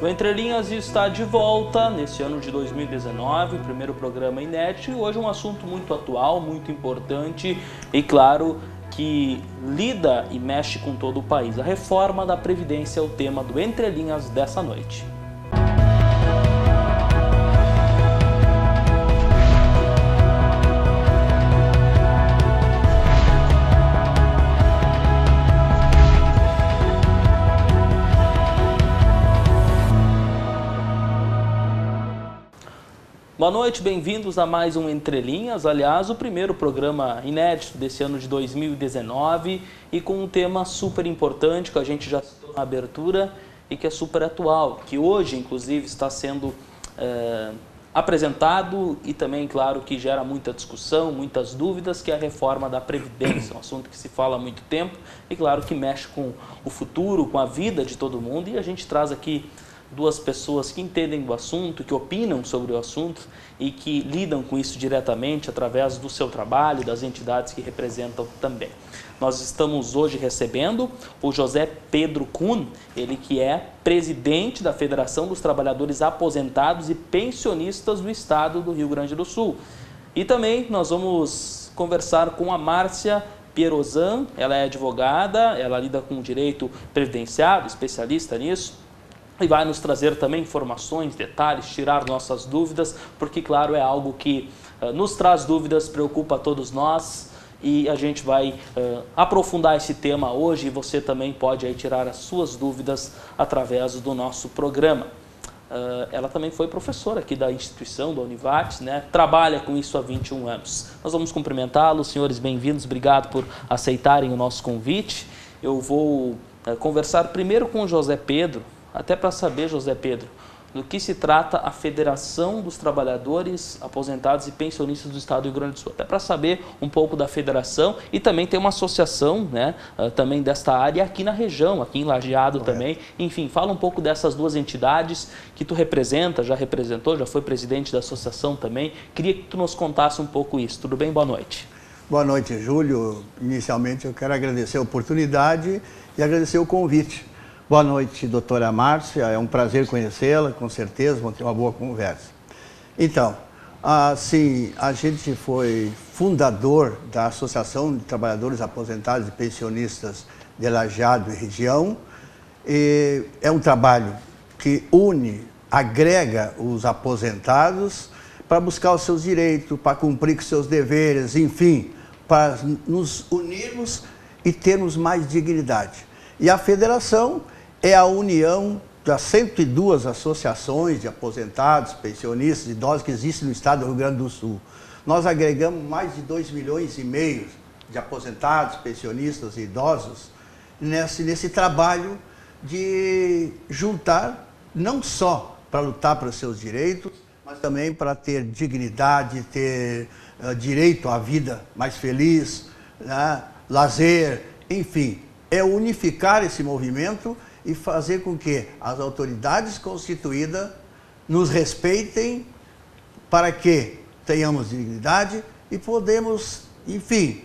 O Entre Linhas está de volta nesse ano de 2019, o primeiro programa inédito, e hoje um assunto muito atual, muito importante e, claro, que lida e mexe com todo o país. A reforma da Previdência é o tema do Entre Linhas dessa noite. Boa noite, bem-vindos a mais um Entre Linhas, aliás, o primeiro programa inédito desse ano de 2019 e com um tema super importante que a gente já citou na abertura e que é super atual, que hoje, inclusive, está sendo apresentado e também, claro, que gera muita discussão, muitas dúvidas, que é a reforma da Previdência, um assunto que se fala há muito tempo e, claro, que mexe com o futuro, com a vida de todo mundo, e a gente traz aqui duas pessoas que entendem do assunto, que opinam sobre o assunto e que lidam com isso diretamente através do seu trabalho, das entidades que representam também. Nós estamos hoje recebendo o José Pedro Kuhn, ele que é presidente da Federação dos Trabalhadores Aposentados e Pensionistas do Estado do Rio Grande do Sul. E também nós vamos conversar com a Márcia Pierozan, ela é advogada, ela lida com o direito previdenciário, especialista nisso, e vai nos trazer também informações, detalhes, tirar nossas dúvidas, porque, claro, é algo que nos traz dúvidas, preocupa a todos nós e a gente vai aprofundar esse tema hoje e você também pode aí tirar as suas dúvidas através do nosso programa. Ela também foi professora aqui da instituição, da Univates, né? Trabalha com isso há 21 anos. Nós vamos cumprimentá-los, senhores, bem-vindos, obrigado por aceitarem o nosso convite. Eu vou conversar primeiro com o José Pedro, até para saber, José Pedro, do que se trata a Federação dos Trabalhadores Aposentados e Pensionistas do Estado do Rio Grande do Sul. Até para saber um pouco da federação e também tem uma associação, né, também desta área aqui na região, aqui em Lajeado também. Enfim, fala um pouco dessas duas entidades que tu representa, já representou, já foi presidente da associação também. Queria que tu nos contasse um pouco isso. Tudo bem? Boa noite. Boa noite, Júlio. Inicialmente eu quero agradecer a oportunidade e agradecer o convite. Boa noite, doutora Márcia, é um prazer conhecê-la, com certeza, vamos ter uma boa conversa. Então, assim, a gente foi fundador da Associação de Trabalhadores Aposentados e Pensionistas de Lajeado e região, e é um trabalho que une, agrega os aposentados para buscar os seus direitos, para cumprir com seus deveres, enfim, para nos unirmos e termos mais dignidade. E a federação é a união das 102 associações de aposentados, pensionistas, idosos que existem no estado do Rio Grande do Sul. Nós agregamos mais de 2,5 milhões de aposentados, pensionistas e idosos nesse trabalho de juntar, não só para lutar pelos seus direitos, mas também para ter dignidade, ter direito à vida mais feliz, né, lazer, enfim. É unificar esse movimento e fazer com que as autoridades constituídas nos respeitem para que tenhamos dignidade e podemos, enfim,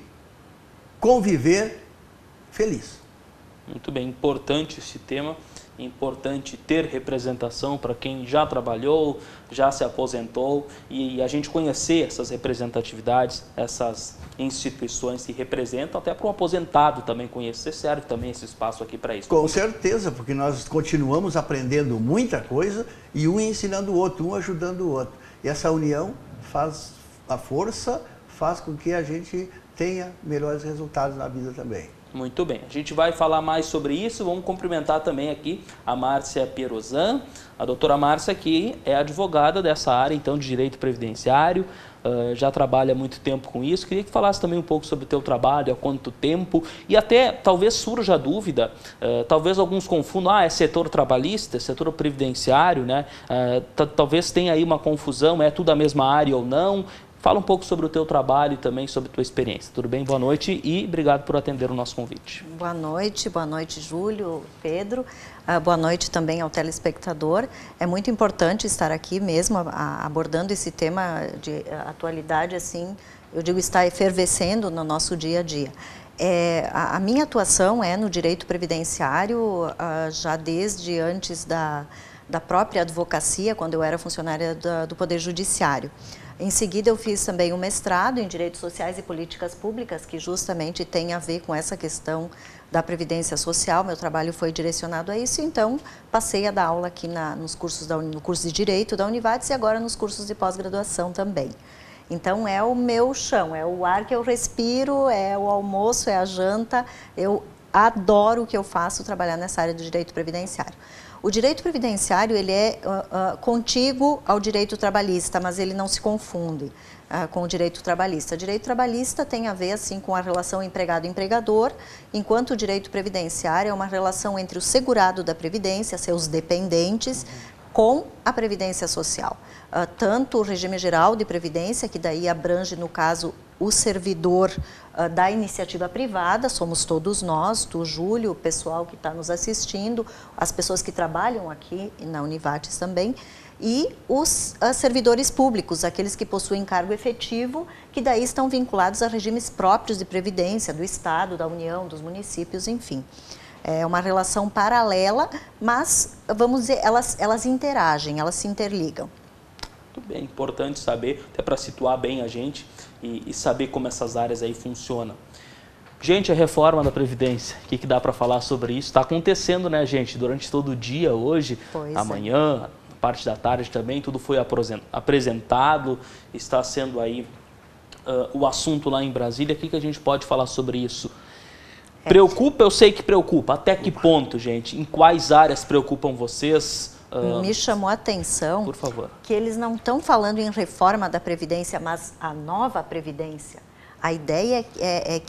conviver feliz. Muito bem, importante esse tema, importante ter representação para quem já trabalhou, já se aposentou e a gente conhecer essas representatividades, essas instituições que representam, até para o aposentado também conhecer, serve também esse espaço aqui para isso. Com certeza, porque nós continuamos aprendendo muita coisa e um ensinando o outro, um ajudando o outro. E essa união faz a força, faz com que a gente tenha melhores resultados na vida também. Muito bem, a gente vai falar mais sobre isso, vamos cumprimentar também aqui a Márcia Pierozan, a doutora Márcia que é advogada dessa área então de direito previdenciário, já trabalha há muito tempo com isso. Queria que falasse também um pouco sobre o teu trabalho, há quanto tempo, e até talvez surja a dúvida, talvez alguns confundam, é setor trabalhista, é setor previdenciário, né? Talvez tenha aí uma confusão, é tudo a mesma área ou não. Fala um pouco sobre o teu trabalho e também sobre a tua experiência. Tudo bem? Boa noite e obrigado por atender o nosso convite. Boa noite, Júlio, Pedro. Boa noite também ao telespectador. É muito importante estar aqui mesmo abordando esse tema de atualidade, assim, eu digo, está efervescendo no nosso dia a dia. A minha atuação é no direito previdenciário já desde antes da própria advocacia, quando eu era funcionária do Poder Judiciário. Em seguida, eu fiz também um mestrado em Direitos Sociais e Políticas Públicas, que justamente tem a ver com essa questão da Previdência Social. Meu trabalho foi direcionado a isso, então passei a dar aula aqui no curso de Direito da Univates e agora nos cursos de pós-graduação também. Então, é o meu chão, é o ar que eu respiro, é o almoço, é a janta. Eu adoro o que eu faço, trabalhar nessa área do direito previdenciário. O direito previdenciário, ele é contíguo ao direito trabalhista, mas ele não se confunde com o direito trabalhista. O direito trabalhista tem a ver, assim, com a relação empregado-empregador, enquanto o direito previdenciário é uma relação entre o segurado da Previdência, seus dependentes, com a Previdência Social. Tanto o regime geral de Previdência, que daí abrange, no caso, o servidor da iniciativa privada, somos todos nós, tu, Júlio, o pessoal que está nos assistindo, as pessoas que trabalham aqui na Univates também, e os servidores públicos, aqueles que possuem cargo efetivo, que daí estão vinculados a regimes próprios de previdência do Estado, da União, dos municípios, enfim. É uma relação paralela, mas, vamos dizer, elas interagem, elas se interligam. Muito bem, importante saber, até para situar bem a gente e saber como essas áreas aí funcionam. Gente, a reforma da Previdência, o que dá para falar sobre isso? Está acontecendo, né, gente? Durante todo o dia, hoje, amanhã, parte da tarde também, tudo foi apresentado, está sendo aí o assunto lá em Brasília. O que a gente pode falar sobre isso? Preocupa? Eu sei que preocupa. Até que ponto, gente? Em quais áreas preocupam vocês? Me chamou a atenção, por favor, que eles não estão falando em reforma da Previdência, mas a nova Previdência. A ideia é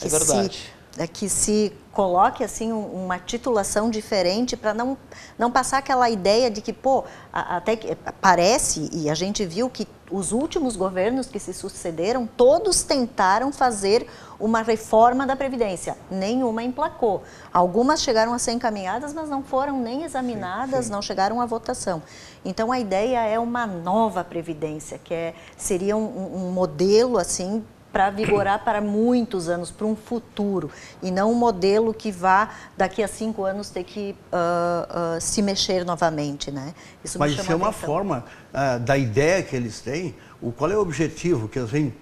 que se coloque assim uma titulação diferente para não passar aquela ideia de que, pô, até que parece, e a gente viu que os últimos governos que se sucederam, todos tentaram fazer uma reforma da Previdência, nenhuma emplacou. Algumas chegaram a ser encaminhadas, mas não foram nem examinadas, não chegaram à votação. Então, a ideia é uma nova Previdência, que seria um modelo, assim, para vigorar para muitos anos, para um futuro, e não um modelo que vá, daqui a 5 anos, ter que se mexer novamente, né? Mas isso é uma forma da ideia que eles têm, qual é o objetivo que eles vêm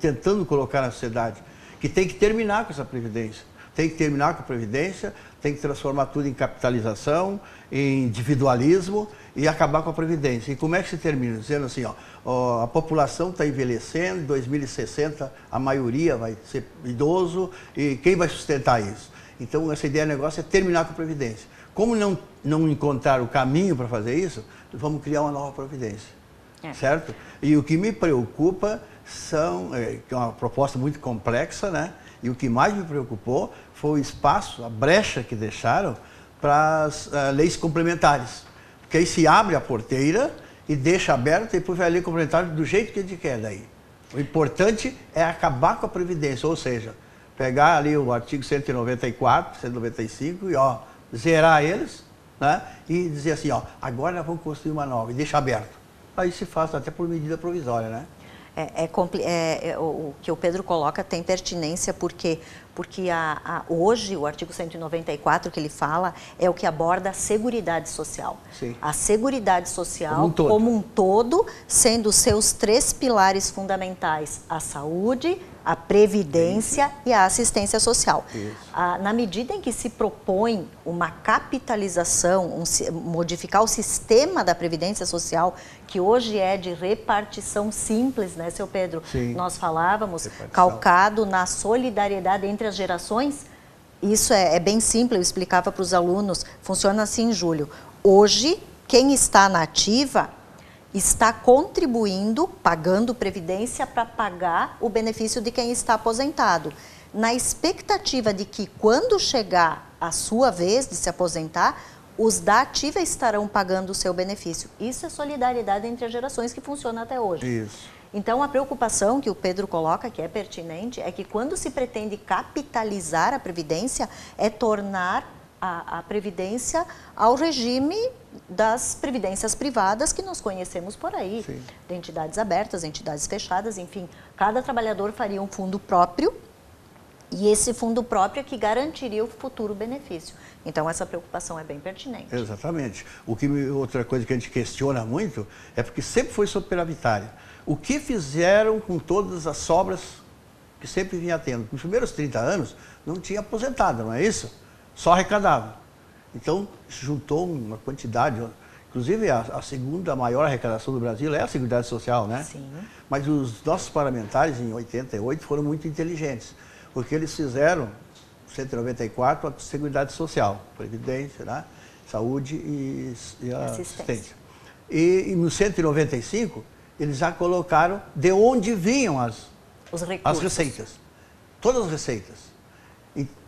tentando colocar na sociedade, que tem que terminar com essa Previdência. Tem que terminar com a Previdência, tem que transformar tudo em capitalização, em individualismo e acabar com a Previdência. E como é que se termina? Dizendo assim, a população está envelhecendo, em 2060 a maioria vai ser idoso e quem vai sustentar isso? Então essa ideia do negócio é terminar com a Previdência. Como não encontrar o caminho para fazer isso, vamos criar uma nova Previdência, certo? E o que me preocupa que é uma proposta muito complexa, né? E o que mais me preocupou foi o espaço, a brecha que deixaram para as leis complementares. Porque aí se abre a porteira e deixa aberto e depois vai a lei complementar do jeito que a gente quer daí. O importante é acabar com a Previdência, ou seja, pegar ali o artigo 194, 195 e zerar eles, né? E dizer assim, agora nós vamos construir uma nova e deixa aberto. Aí se faz até por medida provisória, né? O que o Pedro coloca tem pertinência porque hoje o artigo 194 que ele fala é o que aborda a Seguridade Social. Sim. A Seguridade Social como um todo, sendo seus 3 pilares fundamentais: a saúde, a previdência e a assistência social. Na medida em que se propõe uma capitalização, modificar o sistema da previdência social, que hoje é de repartição simples, né, seu Pedro? Sim. Nós falávamos, calcado na solidariedade entre as gerações. Isso é bem simples, eu explicava para os alunos, funciona assim, Júlio. Hoje, quem está na ativa está contribuindo, pagando previdência para pagar o benefício de quem está aposentado, na expectativa de que quando chegar a sua vez de se aposentar, os da ativa estarão pagando o seu benefício. Isso é solidariedade entre as gerações que funciona até hoje. Isso. Então, a preocupação que o Pedro coloca, que é pertinente, é que quando se pretende capitalizar a Previdência, é tornar a Previdência ao regime das previdências privadas que nós conhecemos por aí, Sim. de entidades abertas, entidades fechadas, enfim. Cada trabalhador faria um fundo próprio E esse fundo próprio é que garantiria o futuro benefício. Então, essa preocupação é bem pertinente. Exatamente. Outra coisa que a gente questiona muito é porque sempre foi superavitária. O que fizeram com todas as sobras que sempre vinha tendo? Nos primeiros 30 anos, não tinha aposentado, não é isso? Só arrecadava. Então, se juntou uma quantidade. Inclusive, a segunda maior arrecadação do Brasil é a Seguridade Social, né? Sim. Mas os nossos parlamentares, em 88, foram muito inteligentes, porque eles fizeram 194 a Seguridade Social, Previdência, né? Saúde e assistência. E no 195, eles já colocaram de onde vinham as receitas. Todas as receitas.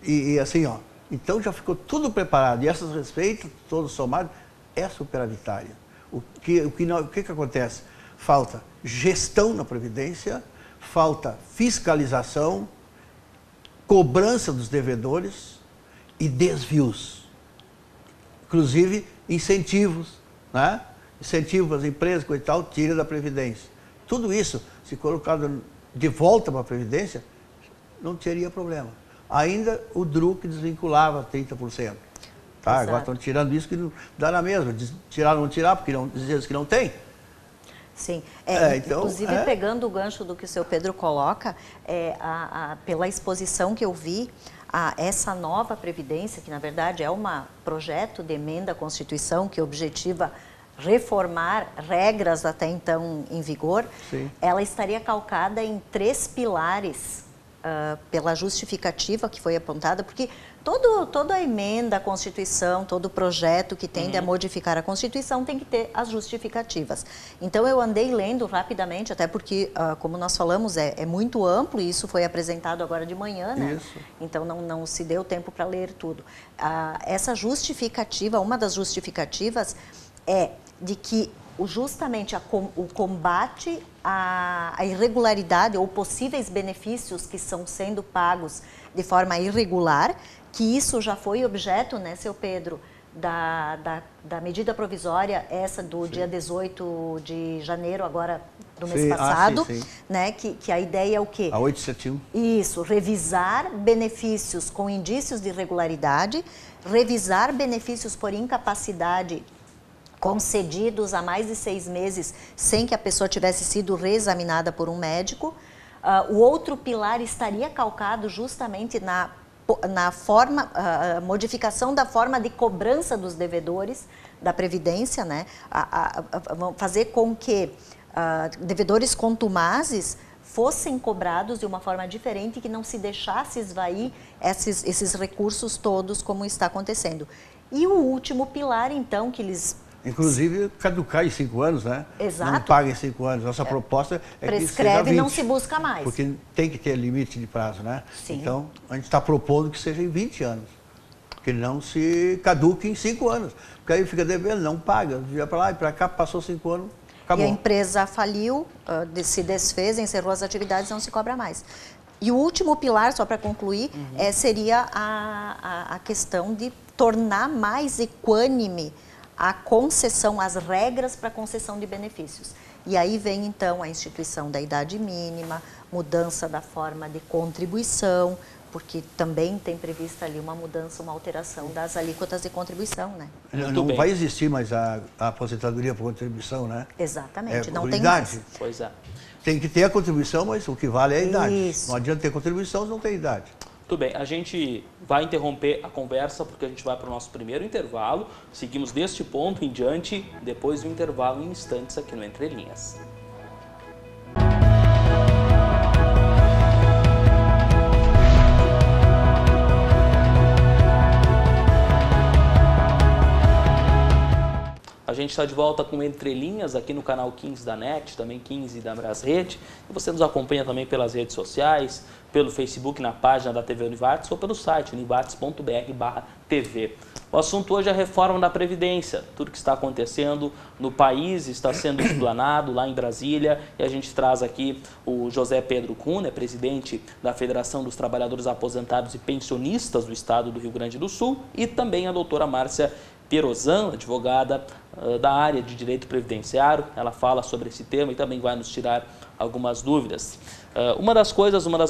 E assim, ó, então já ficou tudo preparado. E essas receitas, todos somados, é superavitária. O que acontece? Falta gestão na Previdência, falta fiscalização, cobrança dos devedores e desvios. Inclusive, incentivos, né? Incentivo para as empresas, coisa e tal, tira da Previdência. Tudo isso, se colocado de volta para a Previdência, não teria problema. Ainda o DRUC desvinculava 30%. Tá, agora estão tirando isso que não dá na mesma. Tirar ou não tirar, porque dizem que não tem. Sim. Então, inclusive, pegando o gancho do que o seu Pedro coloca, pela exposição que eu vi, essa nova Previdência, que na verdade é um projeto de emenda à Constituição que objetiva reformar regras até então em vigor, sim, ela estaria calcada em 3 pilares pela justificativa que foi apontada, porque toda a emenda à Constituição, todo projeto que tende a modificar a Constituição tem que ter as justificativas. Então, eu andei lendo rapidamente, até porque, como nós falamos, é muito amplo e isso foi apresentado agora de manhã, né? Isso. Então, não se deu tempo para ler tudo. Essa justificativa, uma das justificativas é de que justamente o combate à irregularidade ou possíveis benefícios que estão sendo pagos de forma irregular, que isso já foi objeto, né, seu Pedro, da medida provisória, essa do dia 18 de janeiro, agora do mês passado, né, que a ideia é o quê? A 871. Isso, revisar benefícios com indícios de irregularidade, revisar benefícios por incapacidade concedidos há mais de 6 meses sem que a pessoa tivesse sido reexaminada por um médico. O outro pilar estaria calcado justamente na modificação da forma de cobrança dos devedores da Previdência, né? Fazer com que devedores contumazes fossem cobrados de uma forma diferente, que não se deixasse esvair esses recursos todos como está acontecendo. E o último pilar, então, que eles... Inclusive, caducar em 5 anos, né? Exato. Não paga em 5 anos. Nossa proposta é prescreve, que seja 20, e não se busca mais. Porque tem que ter limite de prazo, né? Sim. Então, a gente está propondo que seja em 20 anos. Que não se caduque em 5 anos. Porque aí fica devendo, não paga. Via para lá e para cá, passou 5 anos, acabou. E a empresa faliu, se desfez, encerrou as atividades, não se cobra mais. E o último pilar, só para concluir, seria a questão de tornar mais equânime a concessão, as regras para concessão de benefícios. E aí vem, então, a instituição da idade mínima, mudança da forma de contribuição, porque também tem prevista ali uma mudança, uma alteração das alíquotas de contribuição, né? Não vai existir mais a aposentadoria por contribuição, né? Exatamente, não por tem idade. mais. Pois é. Tem que ter a contribuição, mas o que vale é a idade. Isso. Não adianta ter contribuição se não tem idade. Tudo bem, a gente vai interromper a conversa porque a gente vai para o nosso primeiro intervalo. Seguimos deste ponto em diante, depois do intervalo em instantes aqui no Entre Linhas. A gente está de volta com Entre Linhas aqui no canal 15 da NET, também 15 da Brasrede. E você nos acompanha também pelas redes sociais, pelo Facebook, na página da TV Univates ou pelo site univates.br/TV. O assunto hoje é a reforma da Previdência. Tudo que está acontecendo no país está sendo explanado lá em Brasília. E a gente traz aqui o José Pedro Cunha, presidente da Federação dos Trabalhadores Aposentados e Pensionistas do Estado do Rio Grande do Sul, e também a doutora Márcia Pierozan, advogada da área de direito previdenciário. Ela fala sobre esse tema e também vai nos tirar algumas dúvidas. Uma das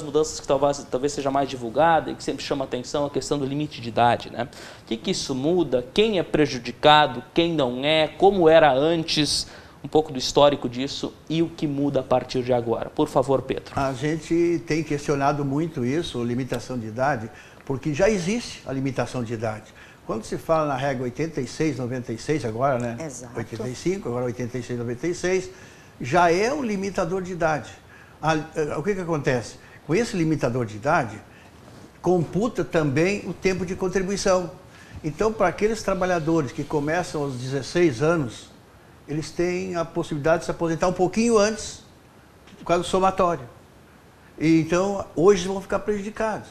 mudanças que talvez seja mais divulgada e que sempre chama atenção é a questão do limite de idade, né? O que isso muda? Quem é prejudicado? Quem não é? Como era antes? Um pouco do histórico disso e o que muda a partir de agora. Por favor, Pedro. A gente tem questionado muito isso, limitação de idade, porque já existe a limitação de idade. Quando se fala na regra 86, 96 agora, né? Exato. 85, agora 86, 96, já é um limitador de idade. O que acontece? Com esse limitador de idade, computa também o tempo de contribuição. Então, para aqueles trabalhadores que começam aos 16 anos, eles têm a possibilidade de se aposentar um pouquinho antes, por causa do somatório. E, então, hoje vão ficar prejudicados,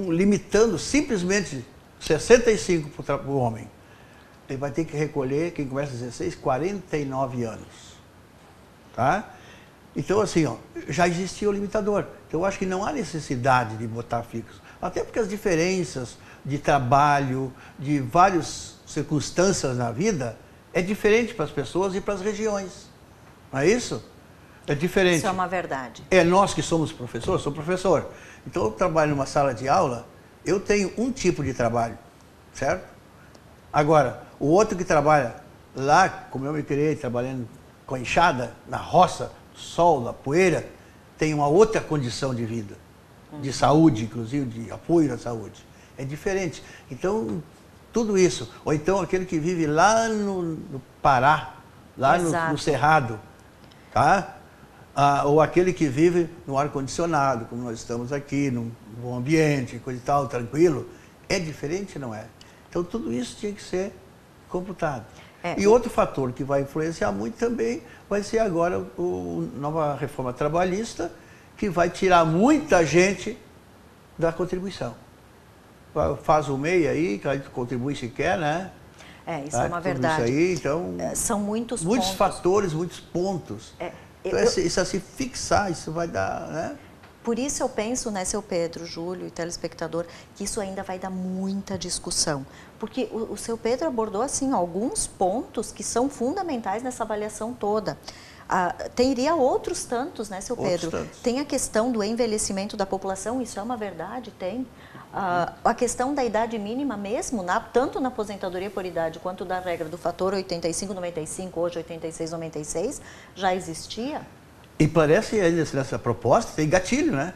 limitando simplesmente 65 para o homem. Ele vai ter que recolher, quem começa aos 16, 49 anos. Tá? Então, assim, ó, já existia o limitador. Então, eu acho que não há necessidade de botar fixo. Até porque as diferenças de trabalho, de várias circunstâncias na vida, é diferente para as pessoas e para as regiões. Não é isso? É diferente. Isso é uma verdade. É nós que somos professores, sou professor. Então, eu trabalho numa sala de aula, eu tenho um tipo de trabalho, certo? Agora, o outro que trabalha lá, como eu me criei, trabalhando com a enxada, na roça, sol, na poeira, tem uma outra condição de vida, de saúde, inclusive, de apoio à saúde. É diferente. Então, tudo isso. Ou então aquele que vive lá no Pará, lá no Cerrado, tá? Ou aquele que vive no ar-condicionado, como nós estamos aqui, num bom ambiente, coisa e tal, tranquilo. É diferente, não é? Então, tudo isso tinha que ser computado. E outro fator que vai influenciar muito também vai ser agora a nova reforma trabalhista, que vai tirar muita gente da contribuição. Faz o MEI aí, que a gente contribui se quer, né? Isso é uma verdade. Isso aí, então, são muitos fatores, muitos pontos. Então, isso a se fixar, isso vai dar, né? Por isso eu penso, né, seu Pedro, Júlio e telespectador, que isso ainda vai dar muita discussão. Porque o seu Pedro abordou, assim, alguns pontos que são fundamentais nessa avaliação toda. Teria outros tantos, né, seu Pedro? Tem a questão do envelhecimento da população, isso é uma verdade? Tem. A questão da idade mínima mesmo, tanto na aposentadoria por idade quanto da regra do fator 85-95, hoje 86-96, já existia. E parece ainda nessa proposta, tem gatilho, né?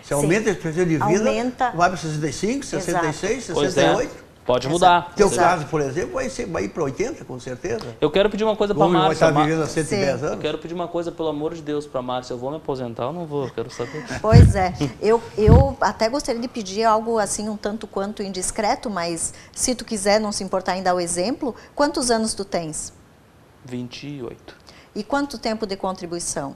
Você aumenta a expectativa de vida, vai para 65, 66, 68. Pode mudar. Teu caso, por exemplo, vai ir para 80, com certeza. Eu quero pedir uma coisa para a Márcia. Vai estar vivendo há 110 anos. Eu quero pedir uma coisa, pelo amor de Deus, para a Márcia. Eu vou me aposentar ou não vou? Eu quero saber. Pois é. Eu até gostaria de pedir algo assim um tanto quanto indiscreto, mas se tu quiser não se importar em dar o exemplo, quantos anos tu tens? 28. E quanto tempo de contribuição?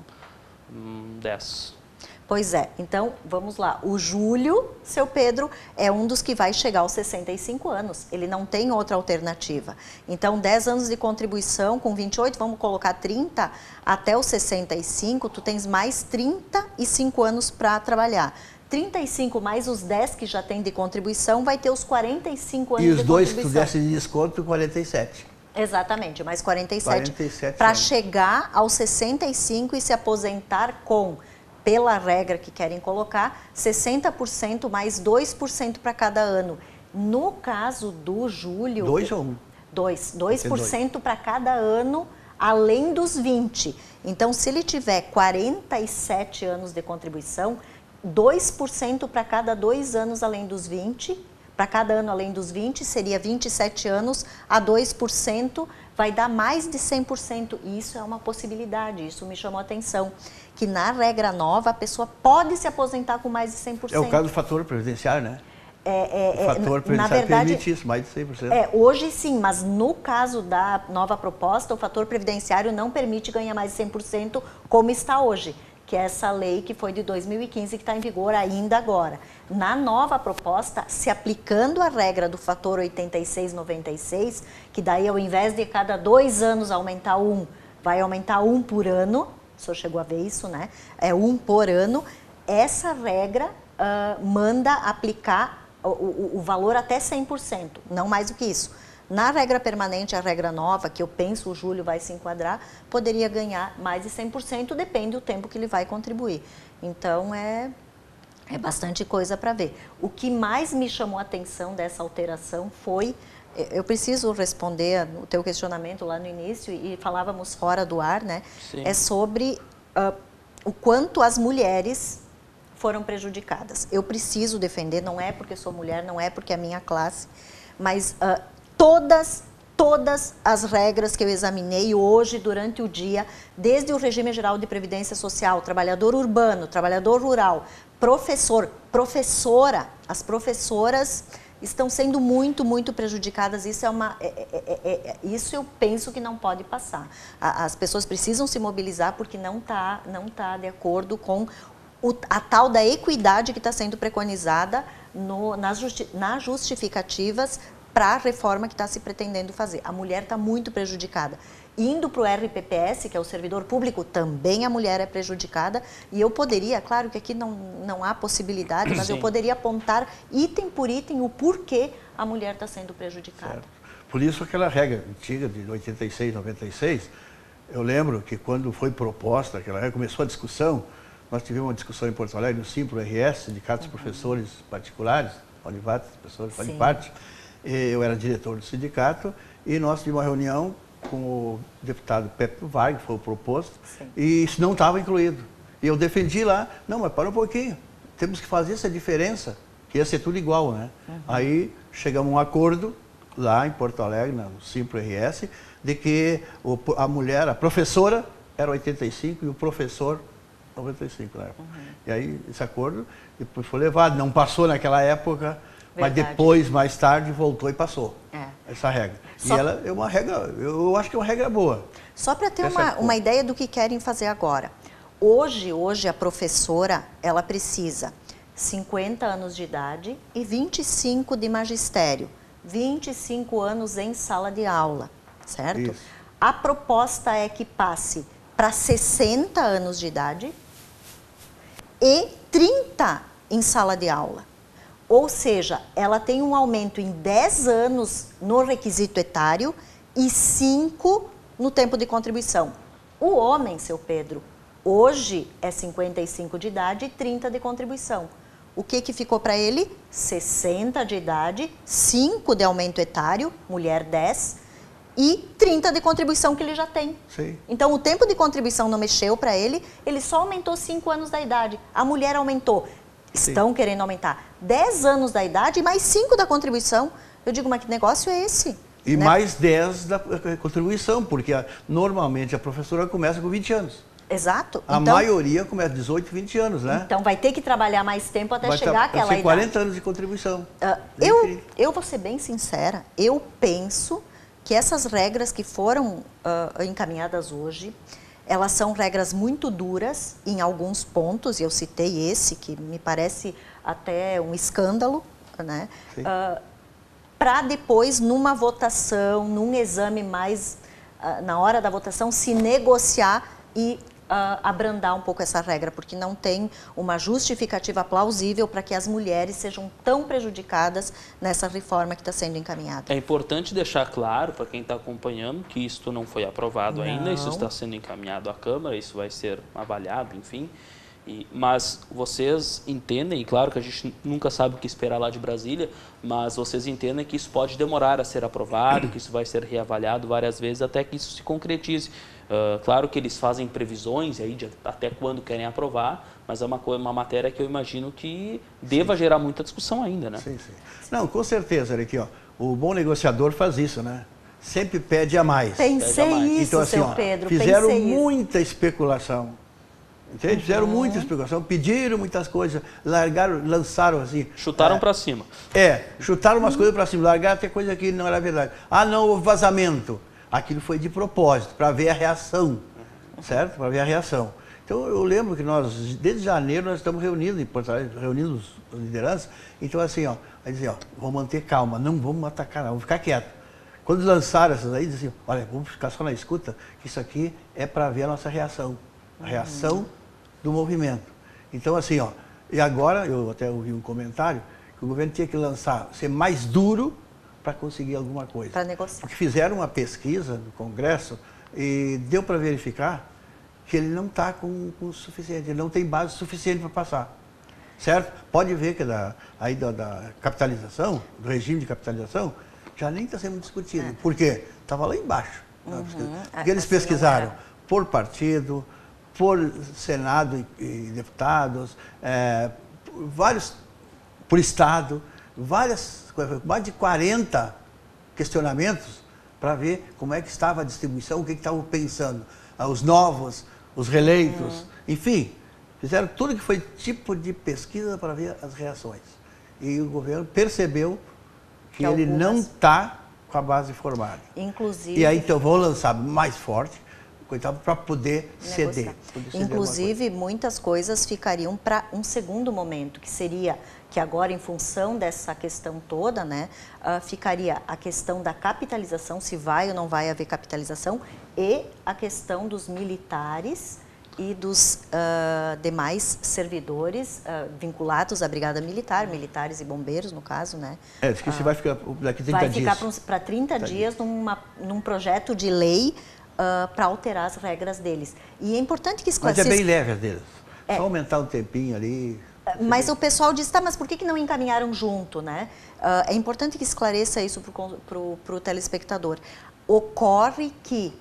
10. Pois é, então vamos lá. O Júlio, seu Pedro, é um dos que vai chegar aos 65 anos. Ele não tem outra alternativa. Então, 10 anos de contribuição, com 28, vamos colocar 30, até os 65, tu tens mais 35 anos para trabalhar. 35 mais os 10 que já tem de contribuição, vai ter os 45 anos de contribuição. E os dois que tu desse de desconto, 47. Exatamente, mais 47 para chegar aos 65 e se aposentar com, pela regra que querem colocar, 60% mais 2% para cada ano. No caso do Júlio... 2 ou 1? 2% para cada ano, além dos 20. Então, se ele tiver 47 anos de contribuição, 2% para cada 2 anos além dos 20, para cada ano além dos 20, seria 27 anos a 2%, vai dar mais de 100%. E isso é uma possibilidade, isso me chamou a atenção. Que na regra nova, a pessoa pode se aposentar com mais de 100%. É o caso do fator previdenciário, né? O fator previdenciário permite isso, mais de 100%. Hoje sim, mas no caso da nova proposta, o fator previdenciário não permite ganhar mais de 100% como está hoje, que é essa lei que foi de 2015, que está em vigor ainda agora. Na nova proposta, se aplicando a regra do fator 86-96, que daí ao invés de cada 2 anos aumentar 1, vai aumentar 1 por ano, o senhor chegou a ver isso, né? É 1 por ano, essa regra manda aplicar o valor até 100%, não mais do que isso. Na regra permanente, a regra nova, que eu penso o Júlio vai se enquadrar, poderia ganhar mais de 100%, depende do tempo que ele vai contribuir. Então, é bastante coisa para ver. O que mais me chamou a atenção dessa alteração foi, eu preciso responder o teu questionamento lá no início, e falávamos fora do ar, né? Sim. É sobre o quanto as mulheres foram prejudicadas. Eu preciso defender, não é porque sou mulher, não é porque é a minha classe, mas todas as regras que eu examinei hoje durante o dia, desde o regime geral de previdência social, trabalhador urbano, trabalhador rural, professor, professora, as professoras estão sendo muito prejudicadas. Isso isso eu penso que não pode passar. As pessoas precisam se mobilizar porque não tá de acordo com a tal da equidade que está sendo preconizada nas justificativas para a reforma que está se pretendendo fazer. A mulher está muito prejudicada. Indo para o RPPS, que é o servidor público, também a mulher é prejudicada. E eu poderia, claro que aqui não há possibilidade, mas Sim. eu poderia apontar item por item o porquê a mulher está sendo prejudicada. Certo. Por isso aquela regra antiga de 86, 96, eu lembro que quando foi proposta aquela regra, começou a discussão, nós tivemos uma discussão em Porto Alegre, no Simpro-RS, Sindicato dos Professores Particulares, Olivates, professores Oliparte. Eu era diretor do sindicato e nós tivemos uma reunião com o deputado Pepe Varg, que foi o proposto, e isso não estava incluído. E eu defendi lá, não, mas para um pouquinho, temos que fazer essa diferença, que ia ser tudo igual, né? Aí chegamos a um acordo lá em Porto Alegre, no Simpro-RS, de que a mulher, a professora, era 85 e o professor 95, né? E aí esse acordo depois foi levado, não passou naquela época, mas depois, mais tarde, voltou e passou essa regra. E ela é uma regra, eu acho que é uma regra boa. Só para ter uma ideia do que querem fazer agora. Hoje a professora, ela precisa 50 anos de idade e 25 de magistério. 25 anos em sala de aula, certo? Isso. A proposta é que passe para 60 anos de idade e 30 em sala de aula. Ou seja, ela tem um aumento em 10 anos no requisito etário e 5 no tempo de contribuição. O homem, seu Pedro, hoje é 55 de idade e 30 de contribuição. O que ficou para ele? 60 de idade, 5 de aumento etário, mulher 10, e 30 de contribuição que ele já tem. Sim. Então, o tempo de contribuição não mexeu para ele só aumentou 5 anos da idade. A mulher aumentou. Estão querendo aumentar 10 anos da idade e mais 5 da contribuição. Eu digo, mas que negócio é esse? E né? mais 10 da contribuição, porque normalmente a professora começa com 20 anos. Exato. A maioria começa 18, 20 anos, né? Então vai ter que trabalhar mais tempo até chegar àquela idade. 40 anos de contribuição. Eu vou ser bem sincera, eu penso que essas regras que foram encaminhadas hoje, elas são regras muito duras em alguns pontos, e eu citei esse, que me parece até um escândalo, né? Para depois, numa votação, num exame mais, na hora da votação, se negociar e abrandar um pouco essa regra, porque não tem uma justificativa plausível para que as mulheres sejam tão prejudicadas nessa reforma que está sendo encaminhada. É importante deixar claro para quem está acompanhando que isto não foi aprovado ainda, isso está sendo encaminhado à Câmara, isso vai ser avaliado, enfim. Mas vocês entendem, e claro que a gente nunca sabe o que esperar lá de Brasília, mas vocês entendem que isso pode demorar a ser aprovado, que isso vai ser reavaliado várias vezes até que isso se concretize. Claro que eles fazem previsões aí de até quando querem aprovar, mas é uma matéria que eu imagino que deva gerar muita discussão ainda, né? Sim. Não, com certeza, olha aqui, ó, o bom negociador faz isso, né? Sempre pede a mais. Pensei isso, então, assim, seu Pedro, fizeram muita especulação. Entende? Fizeram muita especulação, pediram muitas coisas, lançaram assim. Chutaram para cima. Chutaram umas coisas para cima, largaram até coisa que não era verdade. Ah, não, houve vazamento. Aquilo foi de propósito, para ver a reação, certo? Para ver a reação. Então, eu lembro que nós, desde janeiro, nós estamos reunindo em Porto Alegre, reunindo os lideranças. Então, assim, ó, aí dizem, ó, vamos manter calma, não vamos atacar, não, vamos ficar quieto. Quando lançaram essas aí, dizem, olha, vamos ficar só na escuta, que isso aqui é para ver a nossa reação, a reação do movimento. Então, assim, ó, e agora, eu até ouvi um comentário, que o governo tinha que lançar, ser mais duro para conseguir alguma coisa. Para negociar. Porque fizeram uma pesquisa no Congresso e deu para verificar que ele não está com o suficiente, ele não tem base suficiente para passar. Certo? Pode ver que da capitalização, do regime de capitalização, já nem está sendo discutido. Por quê? Estava lá embaixo. Porque eles pesquisaram por partido, por Senado e deputados, por Estado, mais de 40 questionamentos para ver como é que estava a distribuição, o que estavam pensando. Os novos, os reeleitos, enfim, fizeram tudo que foi tipo de pesquisa para ver as reações. E o governo percebeu que ele não está com a base formada. Inclusive... E aí então vou lançar mais forte, coitado, para poder ceder. Inclusive, muitas coisas ficariam para um segundo momento, que seria que agora, em função dessa questão toda, né, ficaria a questão da capitalização, se vai ou não vai haver capitalização, e a questão dos militares e dos demais servidores vinculados à Brigada Militar, militares e bombeiros, no caso, né? Diz que vai ficar daqui 30 dias. Vai ficar para 30 dias num projeto de lei para alterar as regras deles. E é importante que esclareça... Mas é bem leve as deles. Só aumentar um tempinho ali... Mas o pessoal diz, tá, mas por que não encaminharam junto, né? É importante que esclareça isso para o telespectador. Ocorre que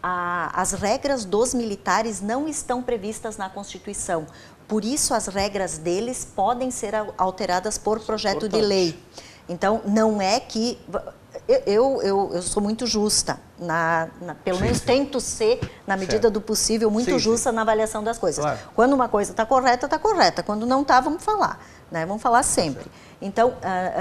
as regras dos militares não estão previstas na Constituição. Por isso, as regras deles podem ser alteradas por projeto de lei. Então, não é que... Eu sou muito justa, pelo menos tento ser, na medida do possível, muito justa na avaliação das coisas. Claro. Quando uma coisa está correta, está correta. Quando não está, vamos falar. Né? Vamos falar sempre. Então,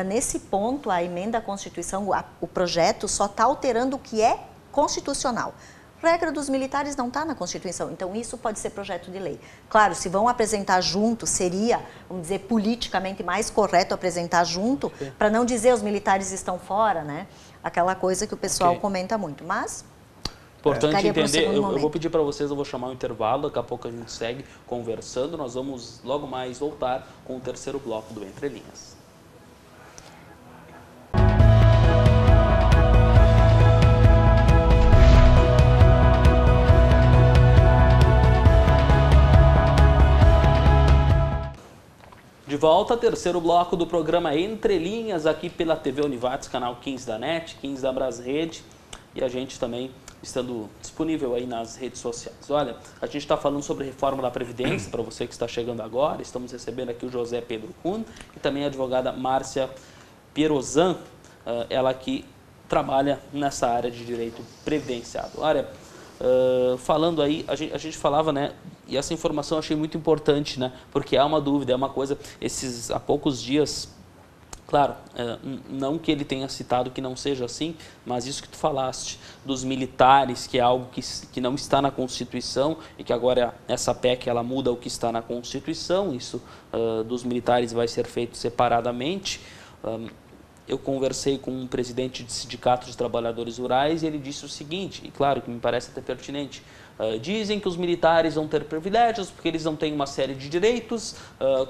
nesse ponto, a emenda à Constituição, o projeto só está alterando o que é constitucional. Regra dos militares não está na Constituição, então isso pode ser projeto de lei. Claro, se vão apresentar junto, seria, vamos dizer, politicamente mais correto apresentar junto, para não dizer os militares estão fora, né? Aquela coisa que o pessoal comenta muito, mas... Importante entender, eu vou pedir para vocês, eu vou chamar um intervalo, daqui a pouco a gente segue conversando, nós vamos logo mais voltar com o terceiro bloco do Entre Linhas. De volta, terceiro bloco do programa Entre Linhas, aqui pela TV Univates, canal 15 da NET, 15 da Brasrede, e a gente também estando disponível aí nas redes sociais. Olha, a gente está falando sobre reforma da Previdência, para você que está chegando agora, estamos recebendo aqui o José Pedro Kuhn e também a advogada Márcia Pierozan, ela que trabalha nessa área de direito previdenciário. Olha, falando aí, a gente falava, né, e essa informação eu achei muito importante, né, porque há uma dúvida, é uma coisa, há poucos dias, claro, não que ele tenha citado que não seja assim, mas isso que tu falaste, dos militares, que é algo que não está na Constituição, e que agora essa PEC ela muda o que está na Constituição, isso dos militares vai ser feito separadamente. Eu conversei com um presidente de sindicato de trabalhadores rurais e ele disse o seguinte, e claro que me parece até pertinente, dizem que os militares vão ter privilégios porque eles não têm uma série de direitos,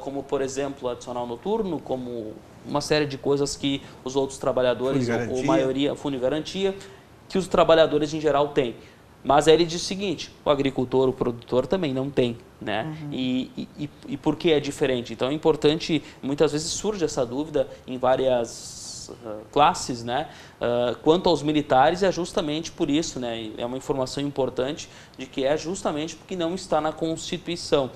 como por exemplo adicional noturno, como uma série de coisas que os outros trabalhadores, ou maioria, fundo de garantia, que os trabalhadores em geral têm. Mas aí ele diz o seguinte, o agricultor, o produtor também não tem, né? Uhum. E por que é diferente? Então é importante, muitas vezes surge essa dúvida em várias classes, né? Quanto aos militares, é justamente por isso, né? É uma informação importante de que é justamente porque não está na Constituição.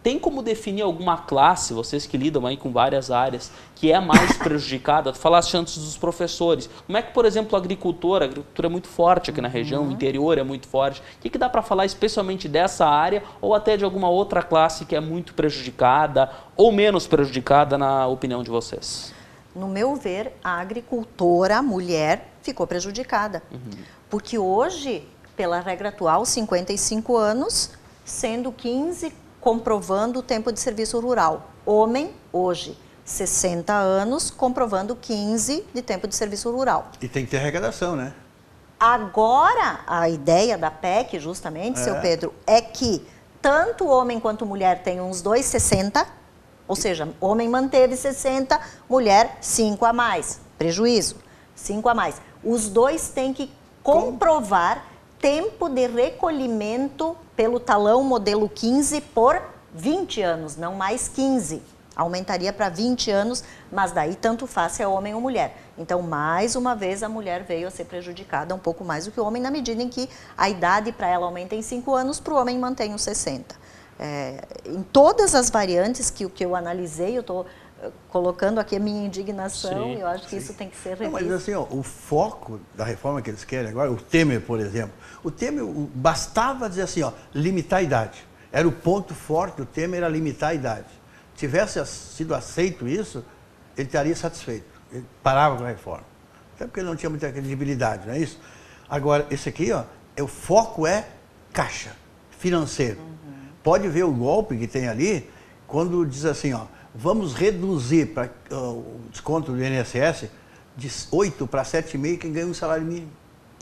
Tem como definir alguma classe, vocês que lidam aí com várias áreas, que é mais prejudicada? Tu falaste antes dos professores. Como é que, por exemplo, a agricultura é muito forte aqui na região, o interior é muito forte. O que dá para falar especialmente dessa área ou até de alguma outra classe que é muito prejudicada ou menos prejudicada, na opinião de vocês? No meu ver, a agricultora, a mulher, ficou prejudicada. Porque hoje, pela regra atual, 55 anos, sendo 15 comprovando o tempo de serviço rural. Homem, hoje, 60 anos, comprovando 15 de tempo de serviço rural. E tem que ter arrecadação, né? Agora, a ideia da PEC, justamente, seu Pedro, é que tanto homem quanto mulher tenham uns 2,60 Ou seja, homem manteve 60, mulher 5 a mais. Prejuízo, 5 a mais. Os dois têm que comprovar tempo de recolhimento pelo talão modelo 15 por 20 anos, não mais 15. Aumentaria para 20 anos, mas daí tanto faz se é homem ou mulher. Então, mais uma vez, a mulher veio a ser prejudicada um pouco mais do que o homem, na medida em que a idade para ela aumenta em 5 anos, para o homem mantém os 60. Em todas as variantes que eu analisei, eu estou colocando aqui a minha indignação, e eu acho que isso tem que ser revisto. Mas assim, ó, o foco da reforma que eles querem agora, o Temer, por exemplo, o Temer bastava dizer assim, ó, limitar a idade. Era o ponto forte do Temer, era limitar a idade. Tivesse sido aceito isso, ele estaria satisfeito. Ele parava com a reforma. Até porque ele não tinha muita credibilidade, não é isso? Agora, esse aqui, ó, o foco é caixa, financeiro. Pode ver o golpe que tem ali, quando diz assim, ó, vamos reduzir para o desconto do INSS de 8 para 7,5 quem ganha um salário mínimo.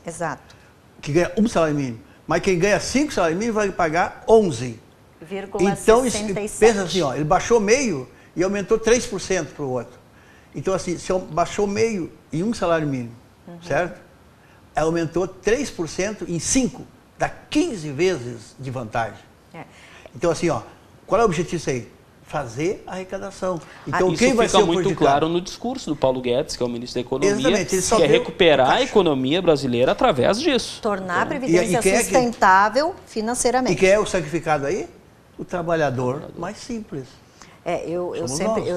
Exato. Que ganha um salário mínimo. Mas quem ganha 5 salários mínimos vai pagar 11. Então, pensa assim, ó, ele baixou meio e aumentou 3% para o outro. Então, assim, se baixou meio em um salário mínimo, certo? Aumentou 3% em 5, dá 15 vezes de vantagem. Então, assim, ó, qual é o objetivo disso aí? Fazer arrecadação. Então, isso quem vai ser o fica muito claro no discurso do Paulo Guedes, que é o ministro da Economia, que é recuperar a economia brasileira através disso. Tornar a Previdência sustentável financeiramente. E quem é o sacrificado aí? O trabalhar mais simples. Eu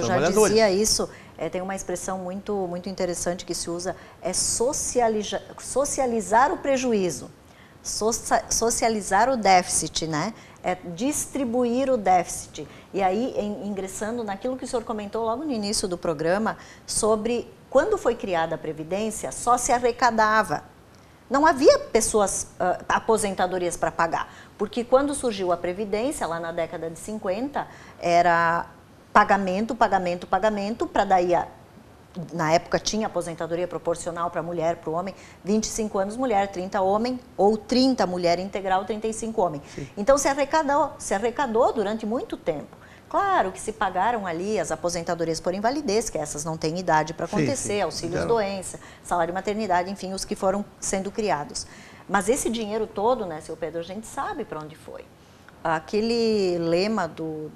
já dizia isso, tem uma expressão muito interessante que se usa, é socializar o prejuízo, socializar o déficit, né? É distribuir o déficit. E aí, ingressando naquilo que o senhor comentou logo no início do programa, sobre quando foi criada a Previdência, só se arrecadava. Não havia aposentadorias para pagar, porque quando surgiu a Previdência, lá na década de 50, era pagamento, para daí, na época tinha aposentadoria proporcional para mulher, para o homem, 25 anos mulher, 30 homem, ou 30 mulher integral, 35 homem. Sim. Então se arrecadou durante muito tempo. Claro que se pagaram ali as aposentadorias por invalidez, que essas não têm idade para acontecer, auxílios-doença, salário maternidade, enfim, os que foram sendo criados. Mas esse dinheiro todo, né, seu Pedro, a gente sabe para onde foi. Aquele lema do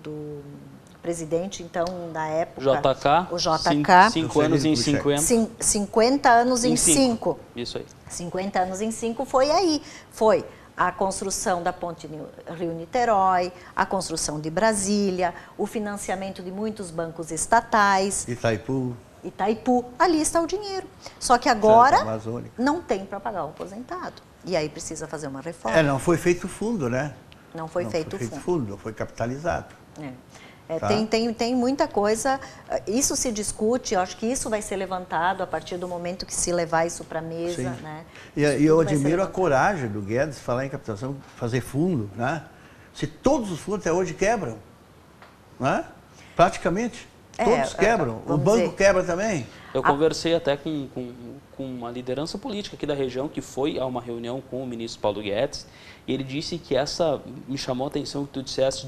presidente, então, da época... JK? O JK. 5 anos em 50. 50 anos em 5. Isso aí. 50 anos em 5 foi aí. Foi a construção da ponte Rio-Niterói, a construção de Brasília, o financiamento de muitos bancos estatais. Itaipu, ali está o dinheiro. Só que agora não tem para pagar o aposentado. E aí precisa fazer uma reforma. Não foi feito o fundo, né? Não foi feito o fundo. Não foi capitalizado. Tem muita coisa, isso se discute, eu acho que isso vai ser levantado a partir do momento que se levar isso para a mesa. Né? E eu admiro a coragem do Guedes falar em captação, fazer fundo, né? Se todos os fundos até hoje quebram, né? Praticamente, todos quebram, o banco quebra também. Eu conversei até com a liderança política aqui da região, que foi a uma reunião com o ministro Paulo Guedes, e ele disse que me chamou a atenção que tu disseste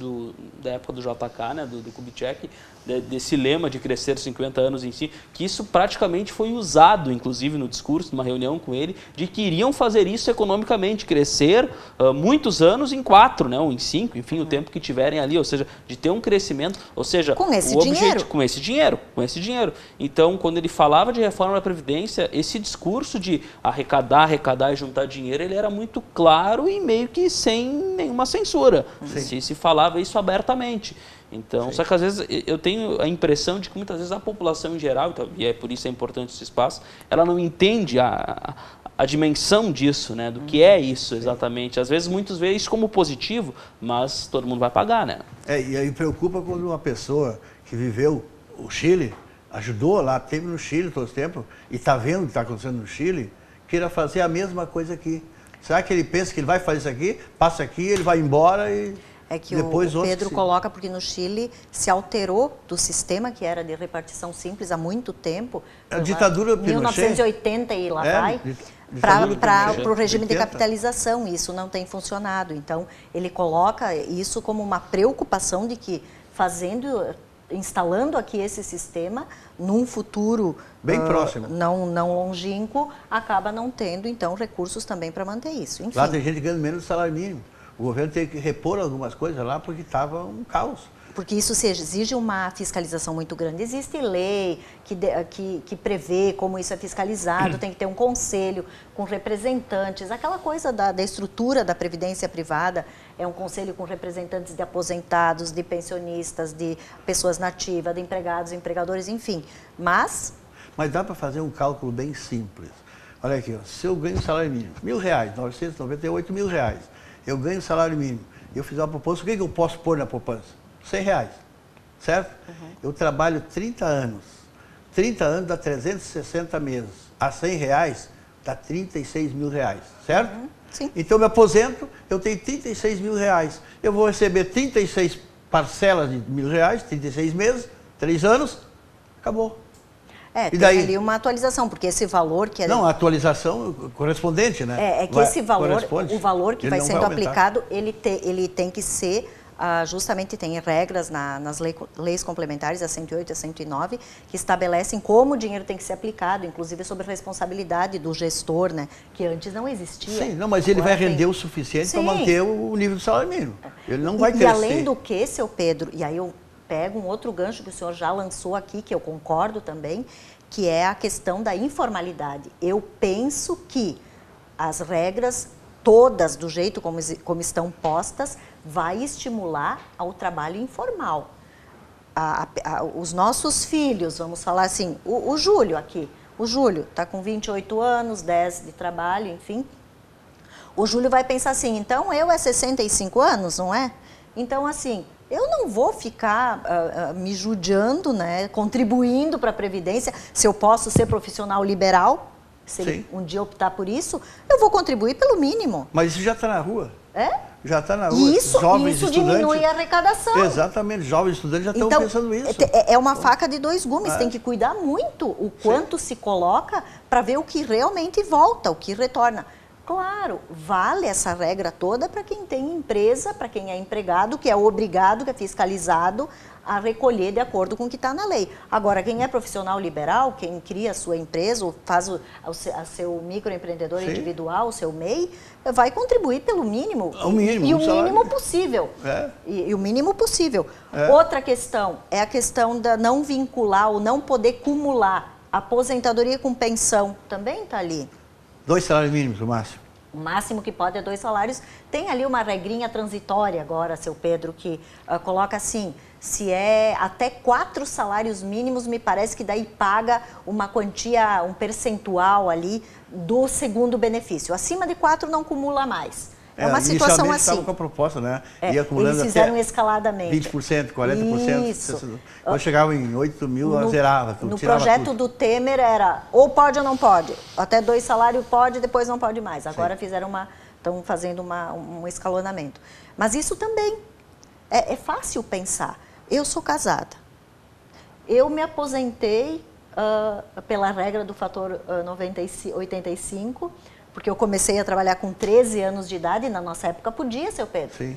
da época do JK, né, do Kubitschek, desse lema de crescer 50 anos em si, que isso praticamente foi usado, inclusive no discurso, numa reunião com ele, de que iriam fazer isso economicamente, crescer muitos anos em 4, né, ou em 5, enfim, o tempo que tiverem ali, ou seja, de ter um crescimento, ou seja, com esse dinheiro. Com esse dinheiro. Então, quando ele falava de reforma da Previdência, esse discurso de arrecadar e juntar dinheiro, ele era muito claro e meio que sem nenhuma censura. Se falava isso abertamente. Então, só que às vezes eu tenho a impressão de que muitas vezes a população em geral, e é por isso é importante esse espaço, ela não entende a dimensão disso, né? Do que é isso exatamente. Às vezes muitos veem isso como positivo, mas todo mundo vai pagar, né? E aí preocupa quando uma pessoa que viveu o Chile, ajudou lá, esteve no Chile todo esse tempo, e está vendo o que está acontecendo no Chile, queira fazer a mesma coisa aqui. Será que ele pensa que ele vai fazer isso aqui, passa aqui, ele vai embora e... É que depois o Pedro coloca, porque no Chile se alterou do sistema que era de repartição simples há muito tempo. A ditadura Pinochet. 1980 e lá vai, para o regime de capitalização. Isso não tem funcionado. Então, ele coloca isso como uma preocupação de que, instalando aqui esse sistema, num futuro bem próximo, não longínquo, acaba não tendo, então, recursos também para manter isso. Enfim. Lá tem gente ganhando menos do salário mínimo. O governo tem que repor algumas coisas lá porque estava um caos. Porque isso se exige uma fiscalização muito grande. Existe lei que prevê como isso é fiscalizado, tem que ter um conselho com representantes. Aquela coisa da estrutura da previdência privada é um conselho com representantes de aposentados, de pensionistas, de pessoas nativas, de empregados, empregadores, enfim. Mas dá para fazer um cálculo bem simples. Olha aqui, ó, se eu ganho salário mínimo, R$1.000, 998 mil reais, eu ganho salário mínimo, eu fizer uma poupança, o que eu posso pôr na poupança? R$100, certo? Uhum. Eu trabalho 30 anos. 30 anos dá 360 meses. A R$100 dá 36 mil reais, certo? Uhum. Sim. Então eu me aposento, eu tenho 36 mil reais. Eu vou receber 36 parcelas de R$1.000, 36 meses, 3 anos, acabou. E tem daí? Ali uma atualização, porque esse valor que é... Não, a atualização correspondente, né? É que esse valor, o valor que vai sendo aplicado, ele tem que ser... justamente tem regras nas leis complementares, a 108 e a 109, que estabelecem como o dinheiro tem que ser aplicado, inclusive sobre a responsabilidade do gestor, né, que antes não existia. Sim, não, mas ele vai render o suficiente para manter o nível do salário mínimo. Ele não vai crescer. E além do que, seu Pedro, e aí eu pego um outro gancho que o senhor já lançou aqui, que eu concordo também, que é a questão da informalidade. Eu penso que as regras todas, do jeito como estão postas, vai estimular ao trabalho informal. Os nossos filhos, vamos falar assim, o Júlio aqui, o Júlio está com 28 anos, 10 de trabalho, enfim. O Júlio vai pensar assim, então eu é 65 anos, não é? Então, assim, eu não vou ficar me judiando, né, contribuindo para a Previdência, se eu posso ser profissional liberal, se ele um dia optar por isso, eu vou contribuir pelo mínimo. Mas isso já está na rua. É? Já está na rua. Isso diminui a arrecadação. Exatamente, jovens estudantes já estão pensando isso. É uma faca de dois gumes, tem que cuidar muito o quanto se coloca para ver o que realmente volta, o que retorna. Claro, vale essa regra toda para quem tem empresa, para quem é empregado, que é obrigado, que é fiscalizado a recolher de acordo com o que está na lei. Agora, quem é profissional liberal, quem cria a sua empresa, ou faz o seu microempreendedor individual, o seu MEI, vai contribuir pelo mínimo. O mínimo. E o mínimo possível. E o mínimo possível. Outra questão é a questão da não vincular ou não poder cumular aposentadoria com pensão. Também está ali. 2 salários mínimos, o máximo. O máximo que pode é 2 salários. Tem ali uma regrinha transitória agora, seu Pedro, que coloca assim, se é até 4 salários mínimos, me parece que daí paga uma quantia, um percentual ali do segundo benefício. Acima de 4 não cumula mais. É uma situação assim. Estava com a proposta, né? Ia acumulando eles fizeram escaladamente. 20%, 40%. Isso. Quando chegava em 8 mil, zerava. No projeto tudo do Temer era ou pode ou não pode. Até 2 salários pode, depois não pode mais. Agora estão fazendo um escalonamento. Mas isso também é fácil pensar. Eu sou casada. Eu me aposentei pela regra do fator 85, porque eu comecei a trabalhar com 13 anos de idade, e na nossa época podia, seu Pedro. Sim.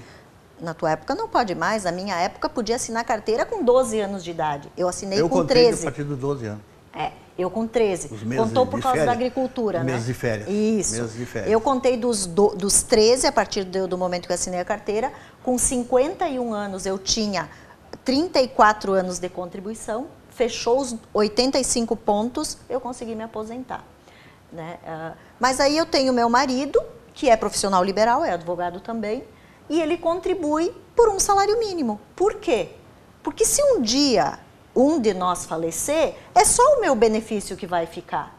Na tua época não pode mais, na minha época podia assinar carteira com 12 anos de idade. Eu assinei com 13. Eu contei a partir dos 12 anos. Eu com 13. Contou por causa da agricultura, né? Meses de férias. Isso. Meses de férias. Eu contei dos 13, a partir do momento que eu assinei a carteira. Com 51 anos eu tinha 34 anos de contribuição, fechou os 85 pontos, eu consegui me aposentar. Né? Mas aí eu tenho meu marido, que é profissional liberal, é advogado também, e ele contribui por um salário mínimo. Por quê? Porque se um dia um de nós falecer, é só o meu benefício que vai ficar.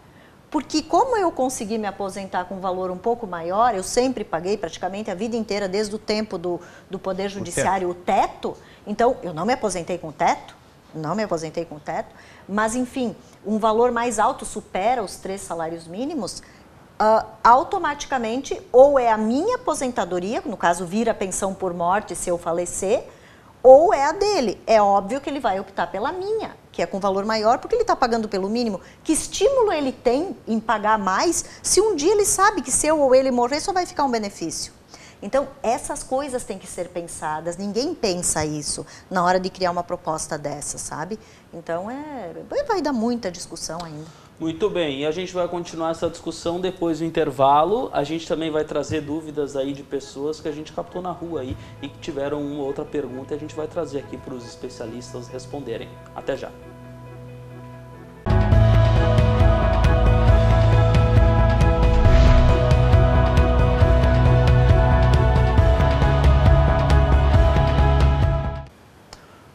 Porque como eu consegui me aposentar com um valor um pouco maior, eu sempre paguei praticamente a vida inteira, desde o tempo do Poder Judiciário, o teto. Então, eu não me aposentei com teto, mas enfim, um valor mais alto supera os 3 salários mínimos, automaticamente ou é a minha aposentadoria, no caso vira pensão por morte se eu falecer, ou é a dele. É óbvio que ele vai optar pela minha, que é com valor maior, porque ele está pagando pelo mínimo. Que estímulo ele tem em pagar mais se um dia ele sabe que se eu ou ele morrer só vai ficar um benefício? Então, essas coisas têm que ser pensadas. Ninguém pensa isso na hora de criar uma proposta dessa, sabe? Então, vai dar muita discussão ainda. Muito bem, e a gente vai continuar essa discussão depois do intervalo. A gente também vai trazer dúvidas aí de pessoas que a gente captou na rua aí e que tiveram uma outra pergunta, e a gente vai trazer aqui para os especialistas responderem. Até já.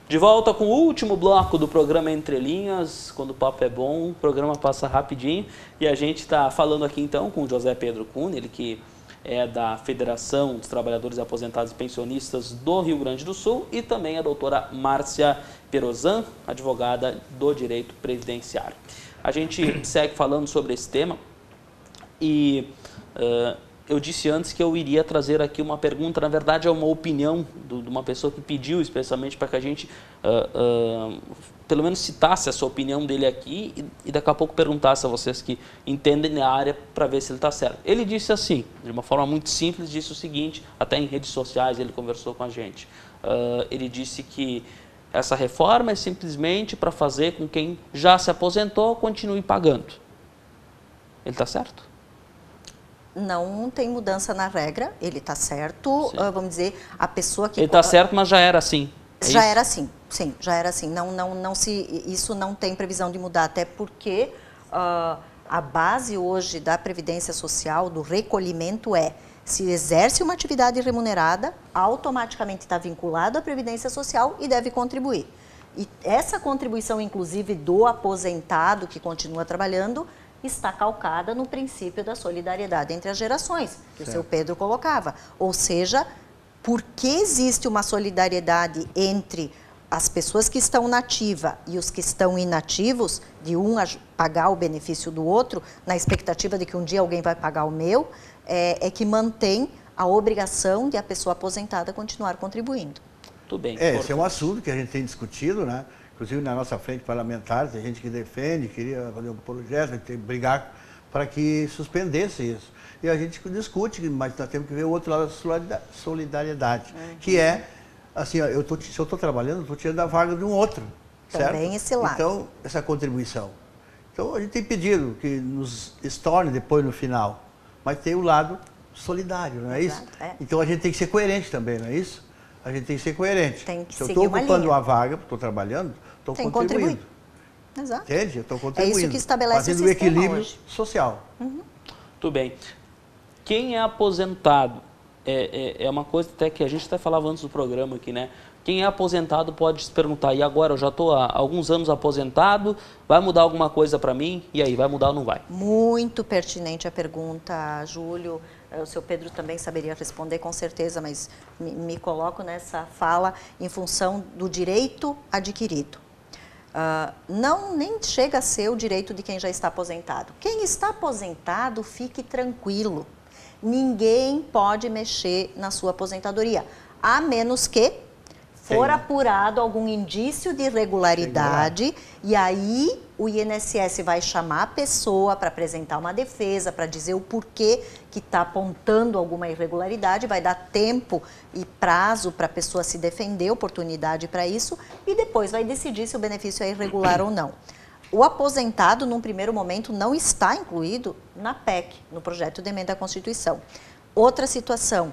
De volta com o último bloco do programa Entre Linhas. Quando o papo é bom, o programa passa rapidinho. E a gente está falando aqui então com o José Pedro Cunha, ele que é da Federação dos Trabalhadores Aposentados e Pensionistas do Rio Grande do Sul, e também a doutora Márcia Perozan, advogada do direito previdenciário. A gente segue falando sobre esse tema e eu disse antes que eu iria trazer aqui uma pergunta, na verdade é uma opinião de uma pessoa que pediu especialmente para que a gente pelo menos citasse essa opinião dele aqui e daqui a pouco perguntasse a vocês que entendem a área para ver se ele está certo. Ele disse assim, de uma forma muito simples, disse o seguinte, até em redes sociais ele conversou com a gente. Ele disse que essa reforma é simplesmente para fazer com quem já se aposentou continue pagando. Ele está certo? Não tem mudança na regra, ele está certo, vamos dizer, a pessoa que... Ele está certo, mas já era assim. Já era assim, sim, já era assim. Isso não tem previsão de mudar, até porque a base hoje da Previdência Social, do recolhimento se exerce uma atividade remunerada, automaticamente está vinculado à Previdência Social e deve contribuir. E essa contribuição, inclusive, do aposentado que continua trabalhando, está calcada no princípio da solidariedade entre as gerações, que o seu Pedro colocava. Ou seja, porque existe uma solidariedade entre as pessoas que estão na ativa e os que estão inativos, de um pagar o benefício do outro, na expectativa de que um dia alguém vai pagar o meu, é que mantém a obrigação de a pessoa aposentada continuar contribuindo. Tudo bem. Esse é um assunto que a gente tem discutido, né? Inclusive na nossa frente parlamentar, tem gente que defende, queria fazer um projeto, tem que brigar para que suspendesse isso. E a gente discute, mas nós temos que ver o outro lado da solidariedade, que é, assim, ó, se eu estou trabalhando, eu estou tirando a vaga de um outro, certo? Também esse lado. Então, essa contribuição. Então, a gente tem pedido que nos estorne depois no final, mas tem o lado solidário, não é isso? Então, a gente tem que ser coerente também, não é isso? A gente tem que ser coerente. Tem que se eu seguir estou ocupando uma a vaga, estou trabalhando, estou contribuindo. Exato. Entende? Eu estou contribuindo. É isso que estabelece fazendo o sistema equilíbrio hoje. social. Tudo bem. Quem é aposentado, é uma coisa até que a gente até falava antes do programa aqui, né? Quem é aposentado pode se perguntar, e agora eu já estou há alguns anos aposentado, vai mudar alguma coisa para mim? E aí, vai mudar ou não vai? Muito pertinente a pergunta, Júlio. O seu Pedro também saberia responder com certeza, mas me coloco nessa fala em função do direito adquirido. Nem chega a ser o direito de quem já está aposentado. Quem está aposentado, fique tranquilo. Ninguém pode mexer na sua aposentadoria, a menos que for apurado algum indício de irregularidade, e aí o INSS vai chamar a pessoa para apresentar uma defesa, para dizer o porquê que está apontando alguma irregularidade, vai dar tempo e prazo para a pessoa se defender, oportunidade para isso, e depois vai decidir se o benefício é irregular ou não. O aposentado, num primeiro momento, não está incluído na PEC, no projeto de emenda à Constituição. Outra situação,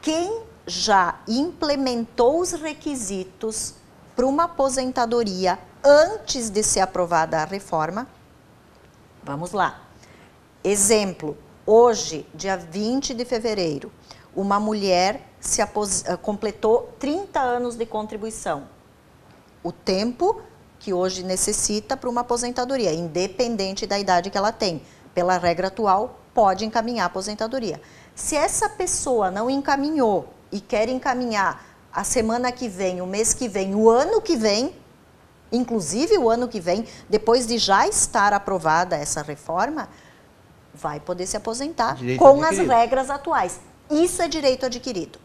quem já implementou os requisitos para uma aposentadoria antes de ser aprovada a reforma? Vamos lá. Exemplo, hoje, dia 20 de fevereiro, uma mulher completou 30 anos de contribuição. O tempo que hoje necessita para uma aposentadoria, independente da idade que ela tem. Pela regra atual, pode encaminhar a aposentadoria. Se essa pessoa não encaminhou e quer encaminhar a semana que vem, o mês que vem, o ano que vem, inclusive o ano que vem, depois de já estar aprovada essa reforma, vai poder se aposentar com as regras atuais. Isso é direito adquirido.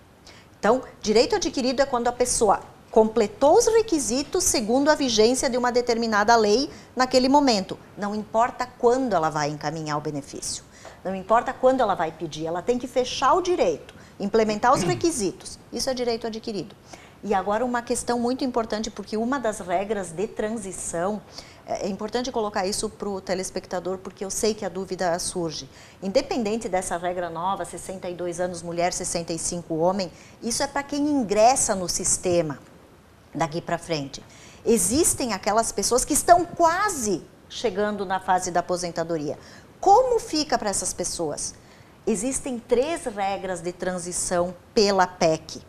Então, direito adquirido é quando a pessoa completou os requisitos segundo a vigência de uma determinada lei naquele momento. Não importa quando ela vai encaminhar o benefício. Não importa quando ela vai pedir, ela tem que fechar o direito. implementar os requisitos. Isso é direito adquirido. E agora uma questão muito importante, porque uma das regras de transição, é importante colocar isso para o telespectador, porque eu sei que a dúvida surge. Independente dessa regra nova, 62 anos mulher, 65 homem, isso é para quem ingressa no sistema daqui para frente. Existem aquelas pessoas que estão quase chegando na fase da aposentadoria. Como fica para essas pessoas? Existem 3 regras de transição pela PEC.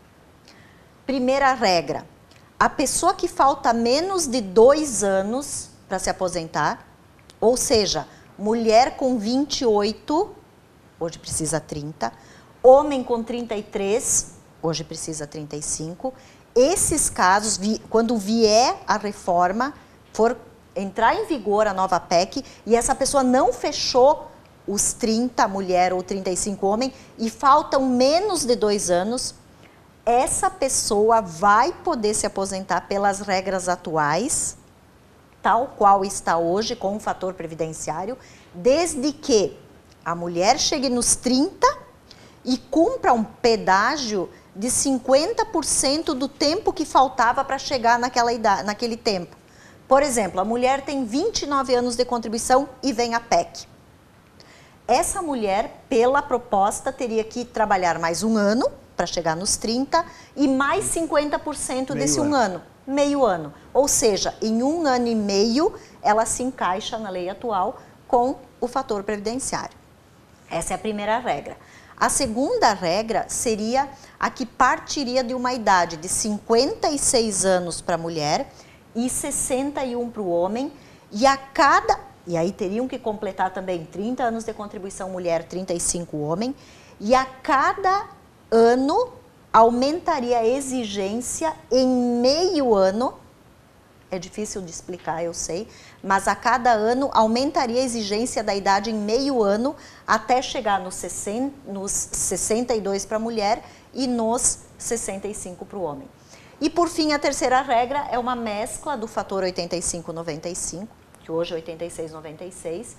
Primeira regra, a pessoa que falta menos de 2 anos para se aposentar, ou seja, mulher com 28, hoje precisa 30, homem com 33, hoje precisa 35. Esses casos, quando vier a reforma, for entrar em vigor a nova PEC, e essa pessoa não fechou os 30, mulher, ou 35, homem, e faltam menos de 2 anos, essa pessoa vai poder se aposentar pelas regras atuais, tal qual está hoje com o fator previdenciário, desde que a mulher chegue nos 30 e cumpra um pedágio de 50% do tempo que faltava para chegar naquela idade, naquele tempo. Por exemplo, a mulher tem 29 anos de contribuição e vem a PEC. Essa mulher, pela proposta, teria que trabalhar mais 1 ano para chegar nos 30 e mais 50% desse 1 ano. Meio ano. Ou seja, em 1 ano e meio, ela se encaixa na lei atual com o fator previdenciário. Essa é a primeira regra. A segunda regra seria a que partiria de uma idade de 56 anos para a mulher e 61 para o homem, e aí teriam que completar também 30 anos de contribuição mulher, 35 homem, e a cada ano aumentaria a exigência em meio ano, é difícil de explicar, eu sei, mas a cada ano aumentaria a exigência da idade em meio ano até chegar nos 62 para a mulher e nos 65 para o homem. E por fim, a terceira regra é uma mescla do fator 85-95, que hoje é 86-96,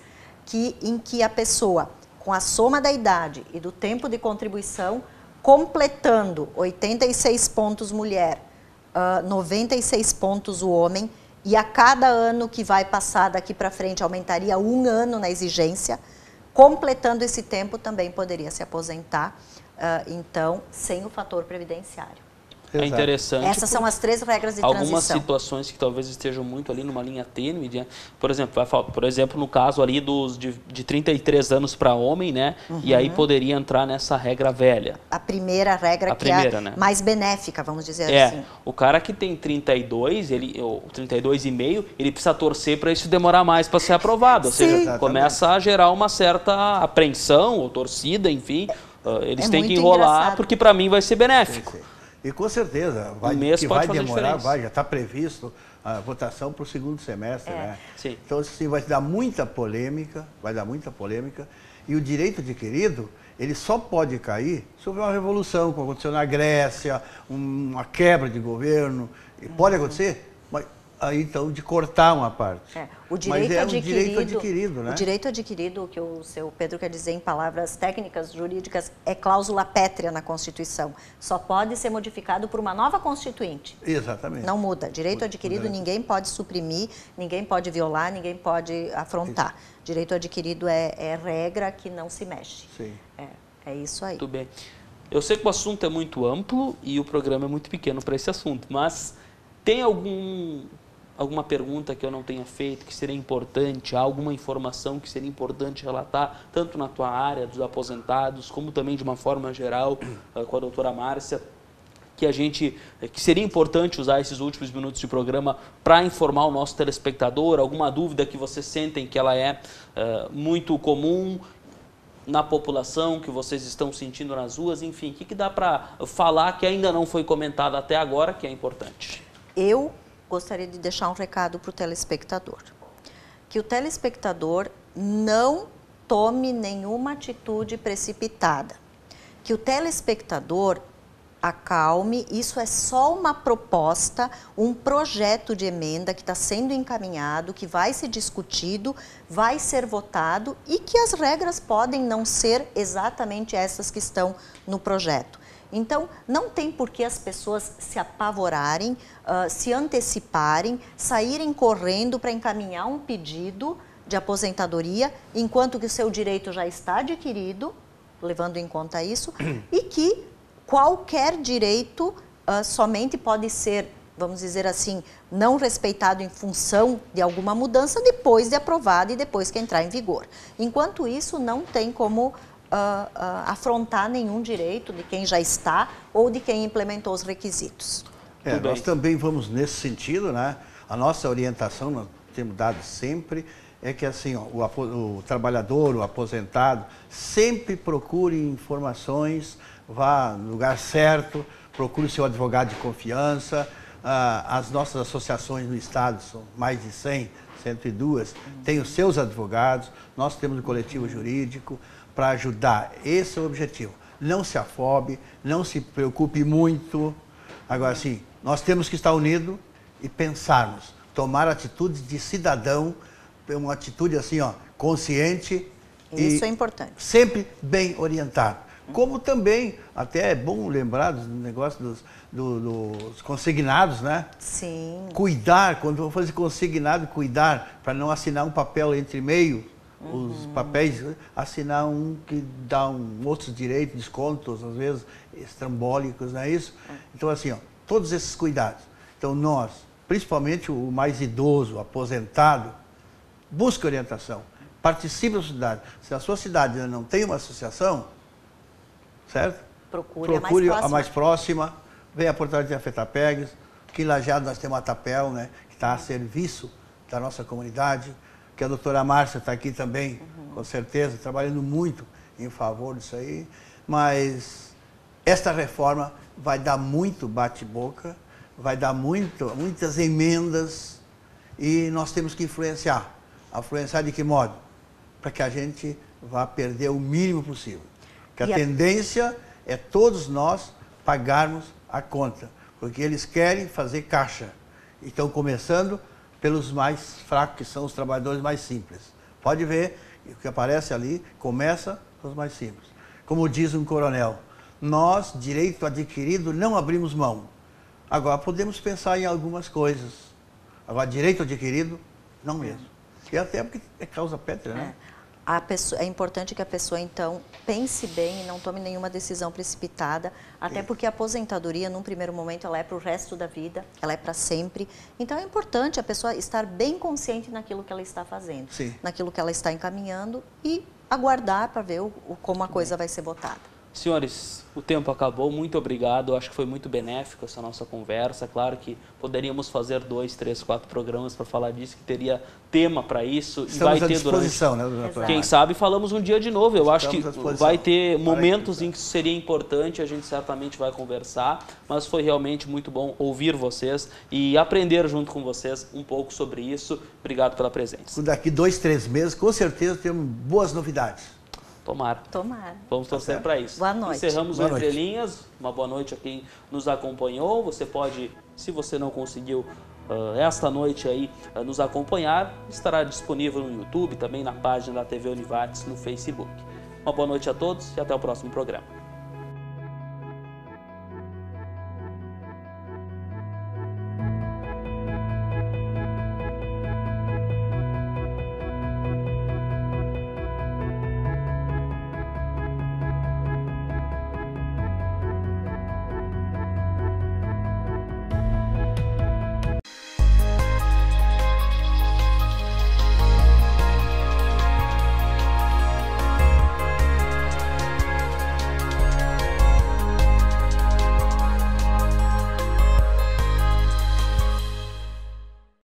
em que a pessoa, com a soma da idade e do tempo de contribuição, completando 86 pontos mulher, 96 pontos o homem, e a cada ano que vai passar daqui para frente aumentaria 1 ano na exigência, completando esse tempo também poderia se aposentar, então, sem o fator previdenciário. É interessante. Essas são as 3 regras de transição. Algumas situações que talvez estejam muito ali numa linha tênue, né? Por exemplo, no caso ali de 33 anos para homem, né? Uhum. E aí poderia entrar nessa regra velha. A primeira regra é né? mais benéfica, vamos dizer assim. O cara que tem 32, ou 32,5, ele precisa torcer para isso demorar mais para ser aprovado. Ou seja, exatamente. Começa a gerar uma certa apreensão ou torcida, enfim. Eles têm que enrolar, engraçado. Porque para mim vai ser benéfico. Sim. E com certeza, que vai demorar, já está previsto a votação para o 2º semestre, né? Sim. Então, assim, vai dar muita polêmica, e o direito adquirido, ele só pode cair se houver uma revolução, como aconteceu na Grécia, uma quebra de governo, pode acontecer, mas aí então de cortar uma parte. O direito direito adquirido, né? O direito adquirido, que o seu Pedro quer dizer em palavras técnicas, jurídicas, é cláusula pétrea na Constituição. Só pode ser modificado por uma nova Constituinte. Exatamente. Não muda. Direito adquirido ninguém pode suprimir, ninguém pode violar, ninguém pode afrontar. Direito adquirido é regra que não se mexe. Sim. É isso aí. Muito bem. Eu sei que o assunto é muito amplo e o programa é muito pequeno para esse assunto, mas tem alguma pergunta que eu não tenha feito, que seria importante, alguma informação que seria importante relatar, tanto na tua área dos aposentados, como também de uma forma geral com a doutora Márcia, que seria importante usar esses últimos minutos de programa para informar o nosso telespectador, alguma dúvida que vocês sentem que ela é muito comum na população, que vocês estão sentindo nas ruas, enfim, o que dá para falar que ainda não foi comentado até agora, que é importante? Eu gostaria de deixar um recado para o telespectador. Que o telespectador não tome nenhuma atitude precipitada. Que o telespectador acalme, isso é só uma proposta, um projeto de emenda que está sendo encaminhado, que vai ser discutido, vai ser votado e que as regras podem não ser exatamente essas que estão no projeto. Então, não tem por que as pessoas se apavorarem, se anteciparem, saírem correndo para encaminhar um pedido de aposentadoria, enquanto que o seu direito já está adquirido, levando em conta isso, e que qualquer direito somente pode ser, vamos dizer assim, não respeitado em função de alguma mudança depois de aprovado e depois que entrar em vigor. Enquanto isso, não tem como afrontar nenhum direito de quem já está ou de quem implementou os requisitos. Nós também vamos nesse sentido, né? A nossa orientação, nós temos dado sempre, é que assim, ó, o trabalhador, o aposentado, sempre procure informações, vá no lugar certo, procure seu advogado de confiança. As nossas associações no estado, são mais de 100, 102, têm os seus advogados, nós temos o coletivo jurídico para ajudar. Esse é o objetivo. Não se afobe, não se preocupe muito. Agora sim, nós temos que estar unidos e pensarmos, tomar atitudes de cidadão, uma atitude assim, ó, consciente. Isso é importante. Sempre bem orientado. Como também, até é bom lembrar do negócio dos consignados, né? Sim. Cuidar, quando vou fazer consignado, cuidar, para não assinar um papel entre meio, os papéis, assinar um que dá outros direitos, descontos, às vezes estrambólicos, não é isso? Então assim, ó, todos esses cuidados. Então nós, principalmente o mais idoso, o aposentado, busque orientação, participe da sociedade. Se a sua cidade ainda não tem uma associação, certo? Procure a mais próxima, venha a Portal de Afetapegues, aqui em Lajeado nós temos a Tapel, né, que está a serviço da nossa comunidade, que a doutora Márcia está aqui também, com certeza, trabalhando muito em favor disso aí, mas esta reforma vai dar muito bate-boca, vai dar muitas emendas e nós temos que influenciar. Influenciar de que modo? Para que a gente vá perder o mínimo possível. Que a tendência é todos nós pagarmos a conta, porque eles querem fazer caixa. E estão começando pelos mais fracos, que são os trabalhadores mais simples. Pode ver, o que aparece ali começa pelos mais simples. Como diz um coronel, nós, direito adquirido, não abrimos mão. Agora, podemos pensar em algumas coisas. Agora, direito adquirido, não mesmo. E até porque é causa pétrea, né? É importante que a pessoa, então, pense bem e não tome nenhuma decisão precipitada, até porque a aposentadoria, num primeiro momento, ela é para o resto da vida, ela é para sempre. Então, é importante a pessoa estar bem consciente naquilo que ela está fazendo, naquilo que ela está encaminhando e aguardar para ver como a coisa vai ser votada. Senhores, o tempo acabou, muito obrigado, acho que foi muito benéfica essa nossa conversa, claro que poderíamos fazer 2, 3, 4 programas para falar disso, que teria tema para isso. Estamos e vai à ter disposição, durante, né, doutor? Quem sabe falamos um dia de novo, eu acho que vai ter momentos que em que isso seria importante, a gente certamente vai conversar, mas foi realmente muito bom ouvir vocês e aprender junto com vocês um pouco sobre isso. Obrigado pela presença. Daqui 2, 3 meses, com certeza, temos boas novidades. Tomara. Tomara. Vamos torcer para isso. Boa noite. Encerramos o Entre Linhas. Uma boa noite a quem nos acompanhou. Você pode, se você não conseguiu esta noite aí nos acompanhar, estará disponível no YouTube, também na página da TV Univates no Facebook. Uma boa noite a todos e até o próximo programa.